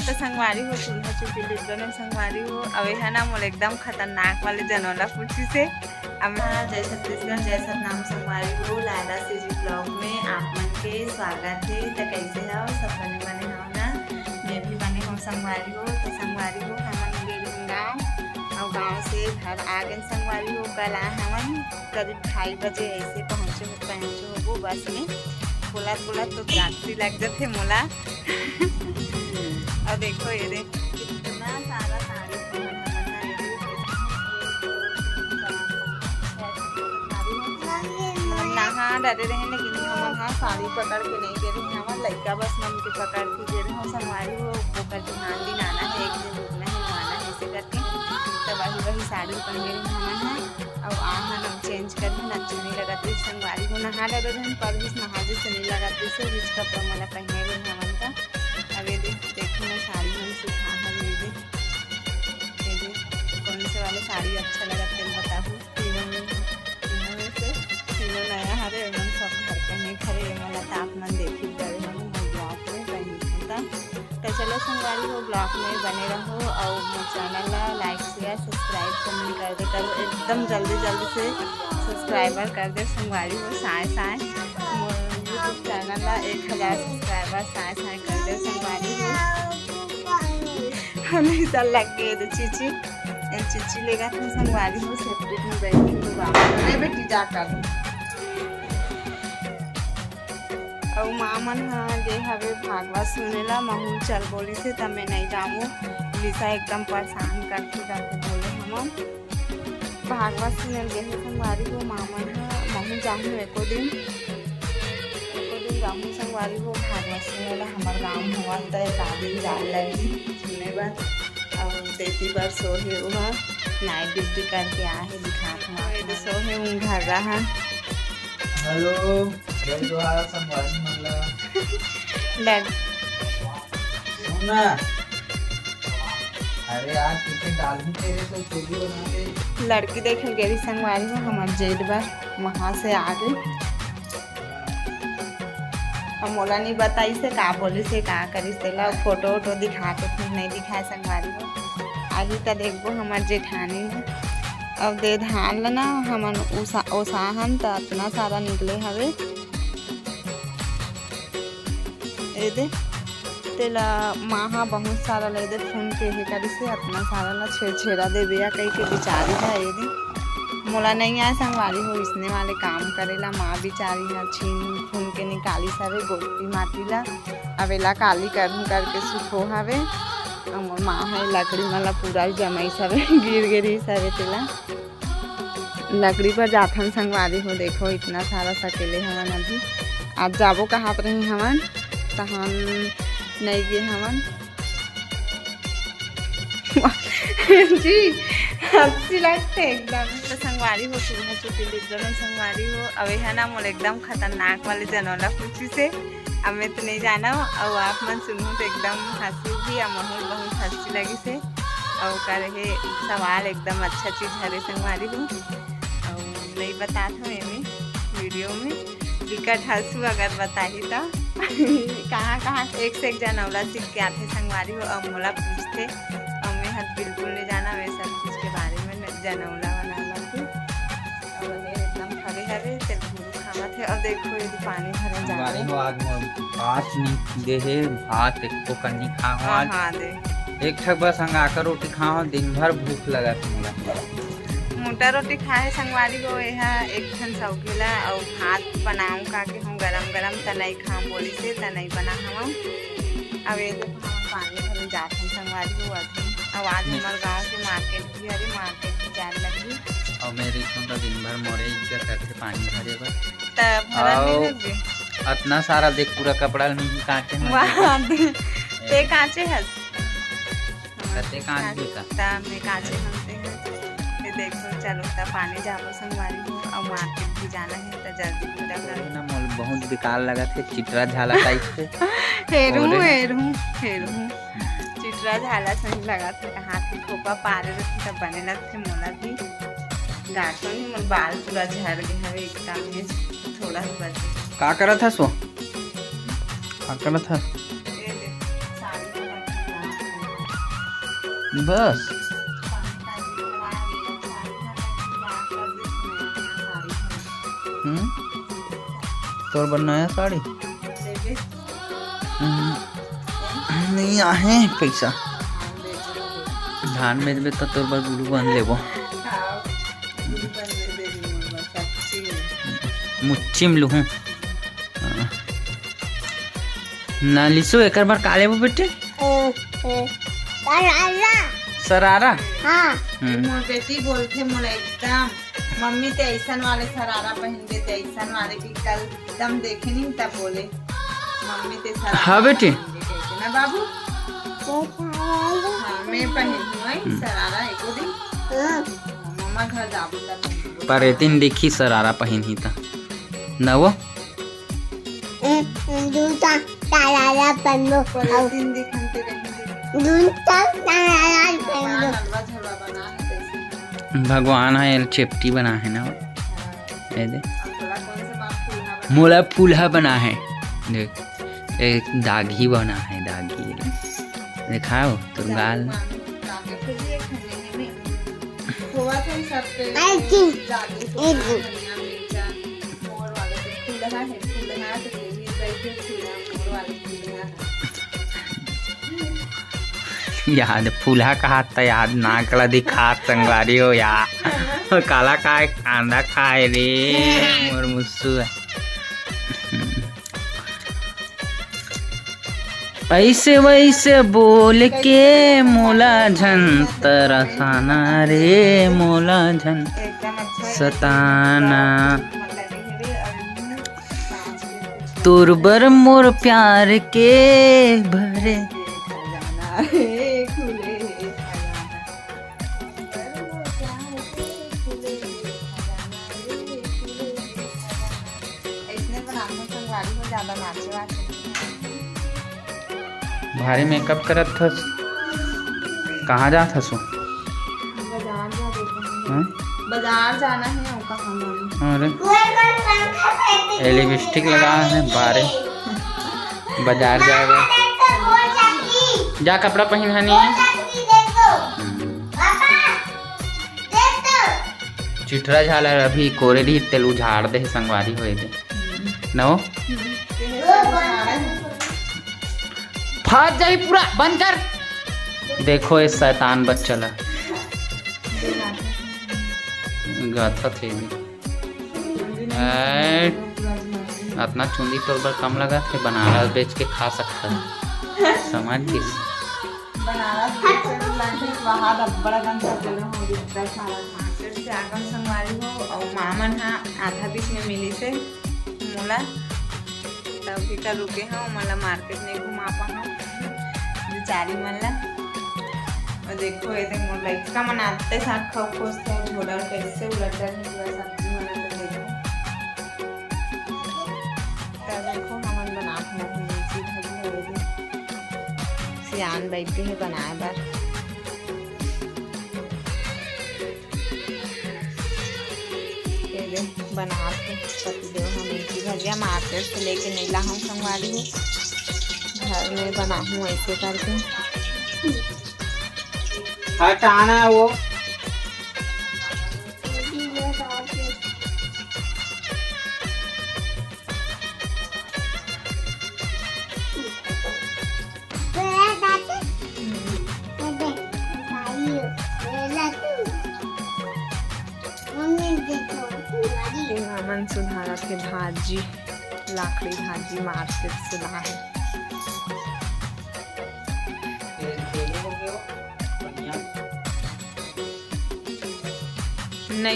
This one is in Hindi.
तो संगवारी हो चूल्हा चुकी लिपन संगवारी हो अवे है ना मोल एकदम खतरनाक वाले जनौला पूछी से अब जय छत्तीसगढ़ जय सतनाम संगवारी हो लायला सीजी ब्लॉग में आप मन के स्वागत है। तो कैसे हो सब बने बने हो ना, मैं भी बने हूँ संगवारी हो। तो संगवारी हो हमन गेल गाँव और गाँव से घर आ गए संगवारी हो। कल आए हमन करीब 2:30 बजे ऐसे पहुँचे हो बस में। बोला तो रात्रि लग जाते मोला और देखो ये देख कितना सारा साड़ी नहा डरे रहे, लेकिन हम हाँ साड़ी पकड़ के नहीं दे रहे। हमारे लड़का बस मन के पकड़ के दे रहे हो संगवारी हो। वो कर ध्यान दिन आना है, एक दिन रुकना है, नहाना है, ऐसे करके तो वही साड़ी पहन रहे हम हैं। और आहन हम चेंज कर अच्छा नहीं लगाती संगवारी हो। नहा डरे रहे पर भी नहा जैसे नहीं लगाती से बीच कपड़ा मला पहने गए हमन का। अब ये देखो मैं साड़ी में सिखा ये देख कौन से वाले साड़ी अच्छा लगा तेल बताओ। तीनों में से तीनों नया हरे मन सब घर पहने खरे मला तो आप मन देखी करे हम ब्लॉग में पहनी था। तो चलो संगवारी हो ब्लॉग में बने रहो और चैनल ला लाइक शेयर सब्सक्राइब कमेंट कर दे करो। एकदम जल्दी से सब्सक्राइबर कर दे संगवारी हो। साए यूट्यूब चैनल ला 1000 सब्सक्राइबर साए कर दे संगवारी हो। हमें तो लग गए चीची लेगा तो संगवारी हो सेपरेट में बैठी तो बाबा बेटी जाकर और माँ मन हाँ गे हवे भागवत सुनेला महू चल बोली से तब मैं नहीं जाऊँ। लिसा एकदम परेशान करती जाके बोले हम भागवत सुने गे संगवारी हो। माँ मन हाँ महू जाऊँ एको दिन जाऊँ संगवारी हो भागवत सुनेला। हमारे गाँव हुआ तो एक आदमी जान लगी सुने बार और देती बार सोहे वहाँ नाइट ड्यूटी करके आए दिखात हुआ सोहे घर रहा। हेलो जय जोहार संगवारी मनला सुना। अरे यार कितने डाल भी तेरे तो चोली बना दे। लड़की देखल गई संगवारी हो हमारे जेठ बार वहाँ से आ गई। हम मोला नहीं बताई से का बोली से का करी से ला फोटो वोटो दिखा के फिर नहीं दिखाए संगवारी हो। अभी तो देखो हमारे जेठानी है अब दे धान लेना हमन ओसाहन तो इतना सारा निकले हवे ए दे तेला माहा बहुत सारा ले दे फोन के ही करी से इतना सारा ला छेड़ा दे बिया कहीं के बिचारी है। ये दे मोला नहीं आए संगवारी हो इसने वाले काम करेला माँ बिचारी है छीन खून के निकाली सारे गोटी माटी ला अवेला काली करके सुखो हवे। और माँ है लकड़ी मला पूरा जमाई सवे गिर सवे तेला लकड़ी पर जाथन संगवारी हो। देखो इतना सारा सकेले हमन अभी आज जाबो कहाँ पर रही हमन तहन नहीं गए हमन जी अच्छी लगते एकदम। तो संगवारी हो चूल्हा चुकी लिपन संगवारी हो अवे है ना मोल एकदम खतरनाक वाले जनौला पूछी से अब मैं तो नहीं जाना और आप मन सुनूँ तो एकदम हंसी भी और महूल बहुत हंसी लगी से और करे सवाल एकदम अच्छा चीज़ हरे संगवारी हो और नहीं बताता हूँ मैं वीडियो में विकट हंसू अगर बताही तो कहाँ एक से एक जनौला सीख के आते संगवारी हो और मोला पूछते और मैं हद बिल्कुल नहीं जाना वे सब चीज़ के बारे में जनौला बनाना थी और एकदम खड़े हरे खावा थे। और देखो ये पानी भरे जा रहे हो आज भात नहीं दे है भात एको कन्नी खाओ आज। हाँ दे एक ठक बस अंगाकर रोटी खाओ दिन भर भूख लगा तुमला। मोटा रोटी खाए संगवारी हो यहाँ एक ठन सौगीला और भात बनाऊँ का के हम गरम तनई खाम बोली से तनई बना हम अब ये देखो हम पानी भरे जाते हैं संगवारी हो अभी। अब आज हमारे गाँव के मार्केट भी अरे मार्केट भी जाने लगी और मेरी तो दिन भर मोरे इज्जत करते पानी भरे बर तब इतना सारा देख पूरा कपड़ा नहीं काटे ते काचे हस कते काट का ता में काचे हमते हैं। ये देखो चलो ता पानी जाबो संगवारी हो और मार्केट भी जाना है तो जल्दी पूरा कर ना मोल बहुत बेकार लगा थे चित्रा झाला टाइप से हेरू चित्रा झाला सही लगा था कहाँ से खोपा पारे रहते तब बने लगते मोला भी गाटो नहीं मोल बाल पूरा झड़ गए हवे एकदम में थोड़ा ही बचे। का करा था सो का करा था बस तोर बर नया साड़ी नहीं आहे पैसा धान बेचबे तो तोर बर गुरु बन लेबो मुच्चिम लूहूं नालिसो एकर बार का लेबो बेटे सरारा मोर बेटी बोलथे मोला एकदम मम्मी ते ऐसन वाले सरारा पहन दे ते ऐसन वाले की कल एकदम देखे नहीं तब बोले मम्मी ते सरारा हाँ बेटी ना बाबू हाँ मैं पहन हूँ सरारा एको दिन मम्मा घर जाबू तब पर एतिन देखी सरारा पहन ही था नवो दूसरा तारा पन्नो दिन दिखन ते रहेंगे दूसरा तारा पन्नो हलवा झलवा बना है कैसे भगवान है चेपटी बना है ना ये दे थोड़ा कौन से बात फूलना मोला फूलहा बना है देख एक दागी बना है दागी दिखाओ तो गाल याद फूलहा कहा था याद नाकला दिखा संगवारी हो यार काला काय कांदा खाए रे मोर मुस्सू है ऐसे वैसे बोल के मोला झन तरसाना रे मोला झन सताना तुरबर मोर प्यार के भरे भारी मेकअप करत थस कहाँ जात हसो बाजार जाना है और कहाँ अरे ये लिपस्टिक लगा है बारे बाजार जाएगा जा कपड़ा पहन हनी चिटरा झाला अभी कोरे दी तेलू झाड़ दे संगवारी होए दे नो फाट जाई पूरा बंद कर देखो ये शैतान बच्चा ला गाथा थे अपना चुंदी तोड़ पर कम लगा थे बनारस बेच के खा सकता है समझ किस मामन हाँ आधा बीच में मिली से मोला तभी का रुके हाँ मला मार्केट नहीं घुमा पाऊँ बेचारी मला और देखो ये देख मोर लड़का मनाते साथ खाओ खोजते हैं झोला कैसे उलट रहे हैं सब्जी बनाते देखो तब देखो हमन बना मिर्ची भाजी होगी सियान बैठे हैं बनाए बार बना के पति देव हम मिर्ची भजिया मार्केट से लेके नहीं ला हूँ संगवारी हूँ घर में बना हूँ ऐसे करके हटाना वो मन सुधारा के भाजी लाकड़ी भाजी मार्केट से ला है